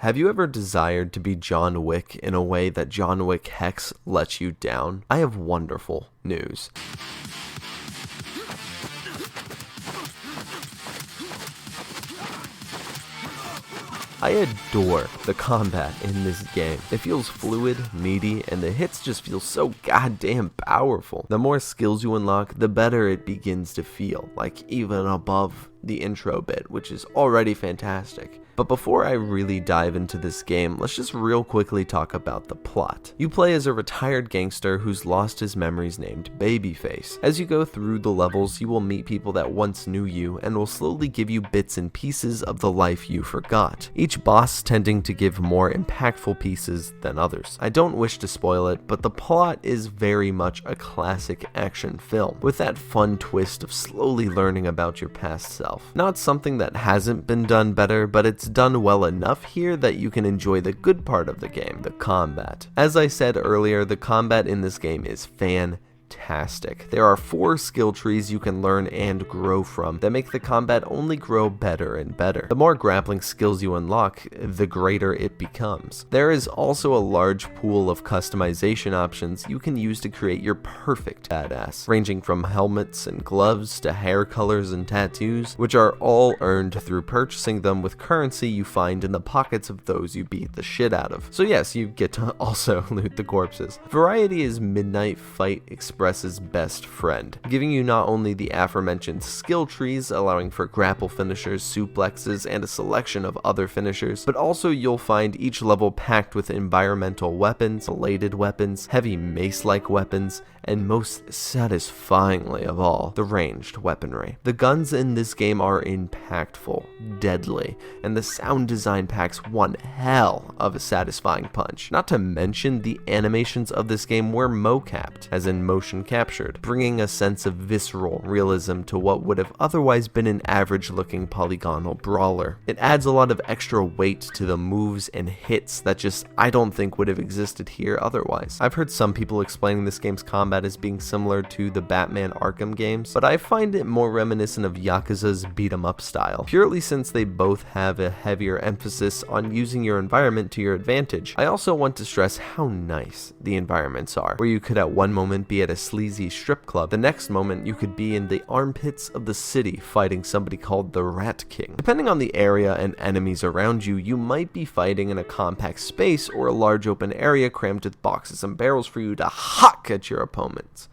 Have you ever desired to be John Wick in a way that John Wick Hex lets you down? I have wonderful news. I adore the combat in this game. It feels fluid, meaty, and the hits just feel so goddamn powerful. The more skills you unlock, the better it begins to feel, like even above the intro bit, which is already fantastic. But before I really dive into this game, let's just real quickly talk about the plot. You play as a retired gangster who's lost his memories named Babyface. As you go through the levels, you will meet people that once knew you and will slowly give you bits and pieces of the life you forgot, each boss tending to give more impactful pieces than others. I don't wish to spoil it, but the plot is very much a classic action film, with that fun twist of slowly learning about your past self. Not something that hasn't been done better, but it's done well enough here that you can enjoy the good part of the game, the combat. As I said earlier, the combat in this game is fantastic. There are 4 skill trees you can learn and grow from that make the combat only grow better and better. The more grappling skills you unlock, the greater it becomes. There is also a large pool of customization options you can use to create your perfect badass, ranging from helmets and gloves to hair colors and tattoos, which are all earned through purchasing them with currency you find in the pockets of those you beat the shit out of. So yes, you get to also loot the corpses. Variety is Midnight Fight Express's best friend, giving you not only the aforementioned skill trees allowing for grapple finishers, suplexes, and a selection of other finishers, but also you'll find each level packed with environmental weapons, bladed weapons, heavy mace-like weapons, and most satisfyingly of all, the ranged weaponry. The guns in this game are impactful, deadly, and the sound design packs one hell of a satisfying punch. Not to mention the animations of this game were mocapped, as in motion captured, bringing a sense of visceral realism to what would have otherwise been an average-looking polygonal brawler. It adds a lot of extra weight to the moves and hits that just I don't think would have existed here otherwise. I've heard some people explaining this game's combat as being similar to the Batman Arkham games, but I find it more reminiscent of Yakuza's beat-em-up style, purely since they both have a heavier emphasis on using your environment to your advantage. I also want to stress how nice the environments are, where you could at one moment be at a sleazy strip club, the next moment you could be in the armpits of the city fighting somebody called the Rat King. Depending on the area and enemies around you, you might be fighting in a compact space or a large open area crammed with boxes and barrels for you to huck at your opponents.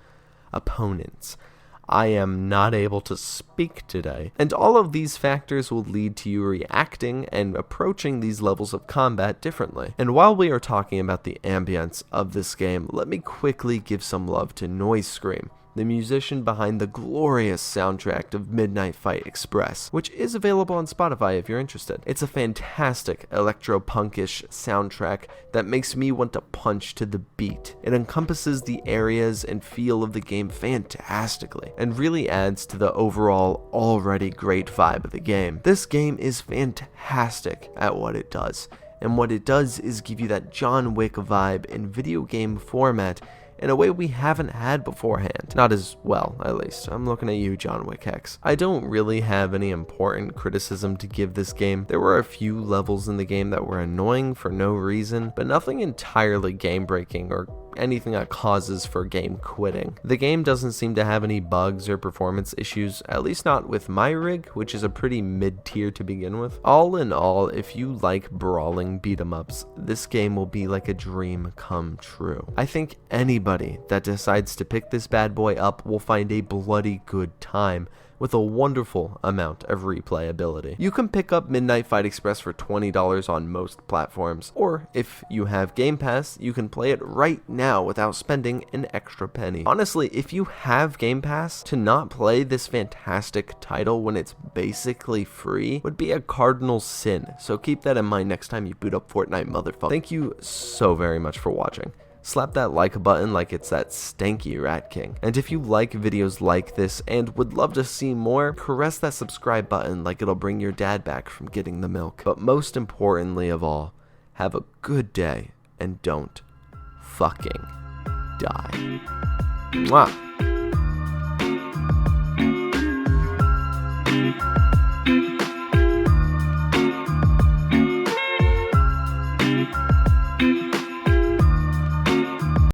I am not able to speak today, and all of these factors will lead to you reacting and approaching these levels of combat differently. And while we are talking about the ambience of this game, let me quickly give some love to Noise Scream, the musician behind the glorious soundtrack of Midnight Fight Express, which is available on Spotify if you're interested. It's a fantastic electro-punkish soundtrack that makes me want to punch to the beat. It encompasses the areas and feel of the game fantastically, and really adds to the overall already great vibe of the game. This game is fantastic at what it does, and what it does is give you that John Wick vibe in video game format in a way we haven't had beforehand. Not as well, at least. I'm looking at you, John Wick Hex. I don't really have any important criticism to give this game. There were a few levels in the game that were annoying for no reason, but nothing entirely game-breaking or anything that causes for game quitting. The game doesn't seem to have any bugs or performance issues, at least not with my rig, which is a pretty mid-tier to begin with. All in all, if you like brawling beat-em-ups, this game will be like a dream come true. I think anybody that decides to pick this bad boy up will find a bloody good time, with a wonderful amount of replayability. You can pick up Midnight Fight Express for $20 on most platforms, or if you have Game Pass, you can play it right now without spending an extra penny. Honestly, if you have Game Pass, to not play this fantastic title when it's basically free would be a cardinal sin, so keep that in mind next time you boot up Fortnite, motherfucker. Thank you so very much for watching. Slap that like button like it's that stanky Rat King. And if you like videos like this and would love to see more, caress that subscribe button like it'll bring your dad back from getting the milk. But most importantly of all, have a good day and don't fucking die. Mwah. you.